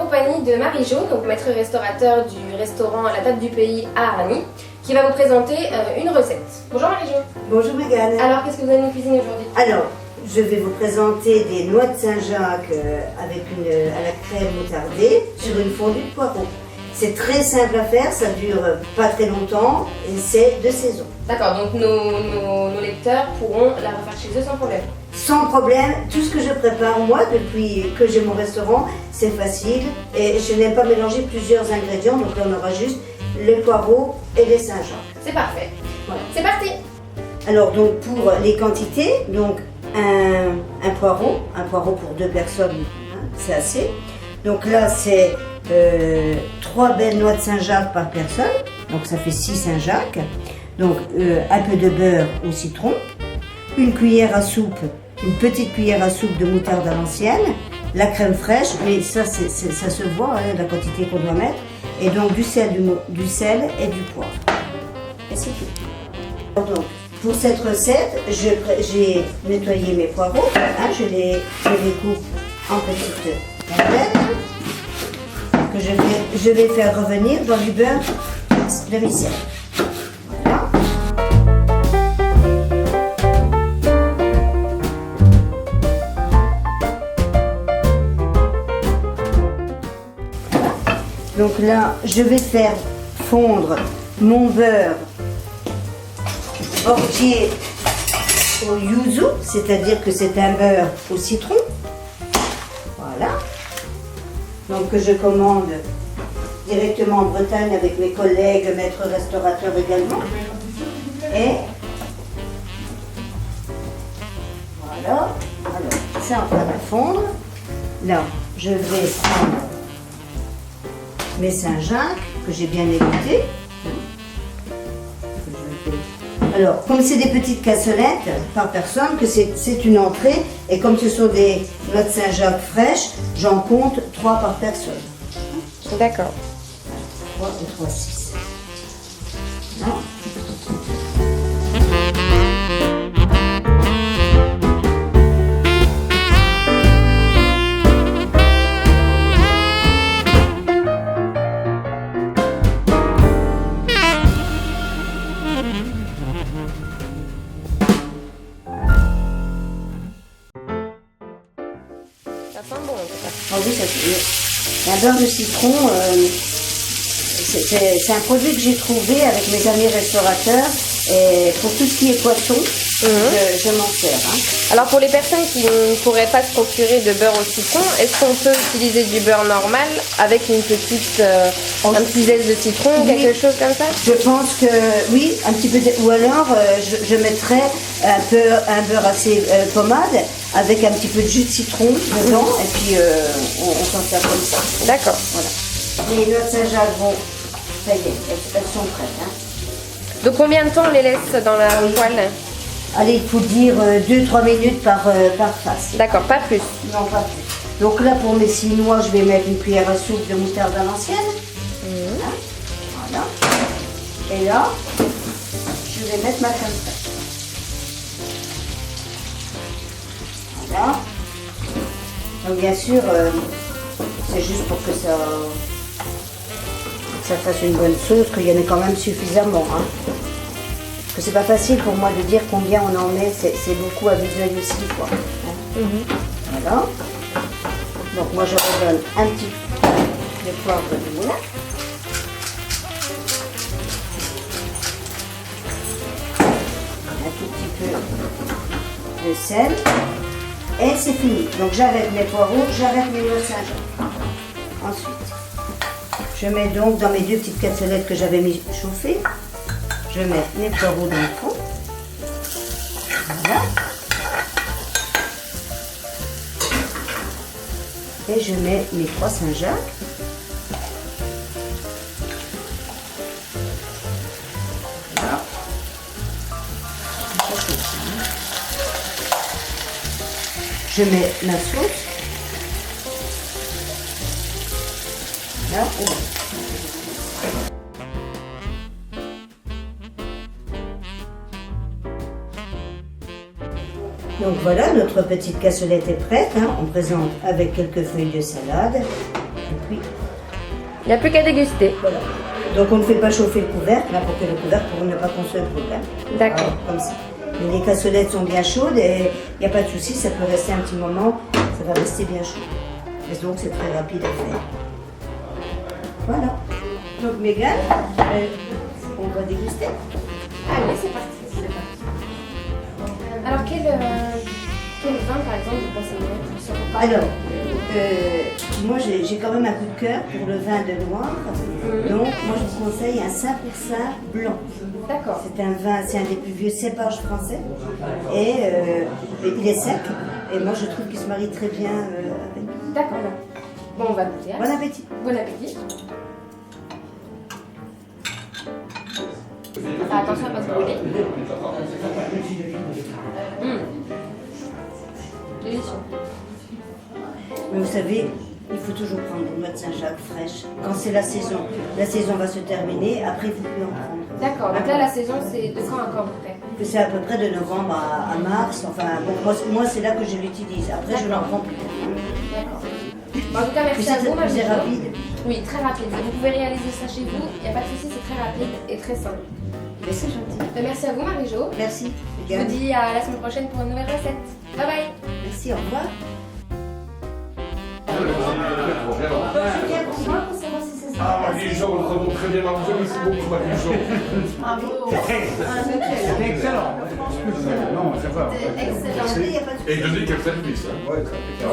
compagnie de Marie-Jo, donc maître restaurateur du restaurant La Table du Pays à Arany, qui va vous présenter une recette. Bonjour Marie-Jo. Bonjour Mégane. Alors, qu'est-ce que vous allez nous cuisiner aujourd'hui? Alors, je vais vous présenter des noix de Saint-Jacques avec à la crème moutarde sur une fondue de poireaux. C'est très simple à faire, ça dure pas très longtemps et c'est de saison. D'accord, donc nos lecteurs pourront la refaire chez eux sans problème. Sans problème, tout ce que je prépare moi depuis que j'ai mon restaurant, c'est facile et je n'aime pas mélanger plusieurs ingrédients, donc là on aura juste les poireaux et les Saint-Jacques. C'est parfait. Voilà. C'est parti. Alors donc pour les quantités, donc un poireau pour 2 personnes, hein, c'est assez. Donc là c'est 3 belles noix de Saint-Jacques par personne, donc ça fait 6 Saint-Jacques. Donc un peu de beurre au citron, une petite cuillère à soupe de moutarde à l'ancienne, la crème fraîche, mais ça se voit, hein, la quantité qu'on doit mettre, et donc du sel et du poivre. Et c'est tout. Donc, pour cette recette, j'ai nettoyé mes poireaux, hein, je les coupe en petites rondelles que je vais faire revenir dans du beurre demi-sel. Voilà. Donc là, je vais faire fondre mon beurre entier au yuzu, c'est-à-dire que c'est un beurre au citron. Voilà. Donc que je commande directement en Bretagne avec mes collègues, maîtres restaurateurs également. Et voilà. Alors, c'est en train de fondre. Là, je vais prendre mes Saint-Jacques que j'ai bien égouttés. Alors, comme c'est des petites cassolettes par personne, que c'est une entrée, et comme ce sont des noix de Saint-Jacques fraîches, j'en compte 3 par personne. D'accord. 3 et 3, 6. Non. Ça sent bon en tout cas. Ah oui, ça c'est un beurre de citron. C'est un produit que j'ai trouvé avec mes amis restaurateurs. Et pour tout ce qui est poisson, je m'en sers. Hein. Alors pour les personnes qui ne pourraient pas se procurer de beurre au citron, est-ce qu'on peut utiliser du beurre normal avec une petite, un petit zeste de citron, Oui. quelque chose comme ça? Je pense que oui, un petit peu. Ou alors je mettrais un beurre assez pommade avec un petit peu de jus de citron dedans et puis on s'en sert comme ça. D'accord. Voilà. Les noix de Saint-Jacques vont, ça y est, elles sont prêtes. Hein. Donc combien de temps on les laisse dans la poêle? Allez, il faut dire 2-3 minutes par face. D'accord, pas plus. Non, pas plus. Donc là, pour mes 6 noix, je vais mettre une cuillère à soupe de moutarde à l'ancienne. Hein, voilà. Et là, je vais mettre ma crème fraîche. Voilà. Donc bien sûr, c'est juste pour que ça fasse une bonne sauce, qu'il y en ait quand même suffisamment. Hein. Parce que c'est pas facile pour moi de dire combien on en met, c'est beaucoup à visuel aussi, quoi. Hein. Voilà. Donc moi je redonne un petit peu de poivre de moulin. Un tout petit peu de sel. Et c'est fini. Donc j'arrête mes poireaux, j'arrête mes noix de Saint-Jacques. Ensuite, je mets donc dans mes 2 petites cassolettes que j'avais mis chauffer, je mets mes poireaux dans le fond. Voilà. Et je mets mes 3 Saint-Jacques. Voilà. Je mets ma sauce. Là, Donc voilà, notre petite cassolette est prête. Hein. On présente avec quelques feuilles de salade, Et puis, Il n'y a plus qu'à déguster. voilà. Donc on ne fait pas chauffer le couvercle, n'importe quel couvercle pour ne pas construire le problème. D'accord. Voilà, comme ça. Mais les cassolettes sont bien chaudes et il n'y a pas de souci, ça peut rester un petit moment, ça va rester bien chaud. Et donc c'est très rapide à faire. Voilà. Donc Mégane, on va déguster. Allez, c'est parti. Alors, quel vin, par exemple, vous conseillez sur le Alors, moi j'ai quand même un coup de cœur pour le vin de Loire. Donc moi je vous conseille un 5% blanc. D'accord. C'est un vin, c'est un des plus vieux cépages français. Et il est sec. Et moi je trouve qu'il se marie très bien avec. D'accord. Bon, on va goûter. Bon appétit. Bon appétit. Ah, attention à pas se brûler. Délicieux. Mais vous savez, il faut toujours prendre des noix de Saint-Jacques fraîches. Quand c'est la saison va se terminer, après il ne faut plus en prendre. D'accord, donc là la saison c'est de quand à quand à peu près? C'est à peu près de novembre à mars. Enfin, bon, moi c'est là que je l'utilise. Après je n'en prends plus. D'accord. Bon, en tout cas, Mais merci à vous, c'est Marie-Jo. rapide. Oui, très rapide. Vous pouvez réaliser ça chez vous, il n'y a pas de souci, c'est très rapide et très simple. Mais c'est gentil. Merci à vous, Marie-Jo. Merci. Je vous dis à la semaine prochaine pour une nouvelle recette. Bye bye. Merci, au revoir. Ah, Marie-Jo, nous avons très bien mangé, merci beaucoup, Marie-Jo. C'est excellent. Non, c'est pas. Excellent. Et je dis quel service, hein. Ouais, très bien.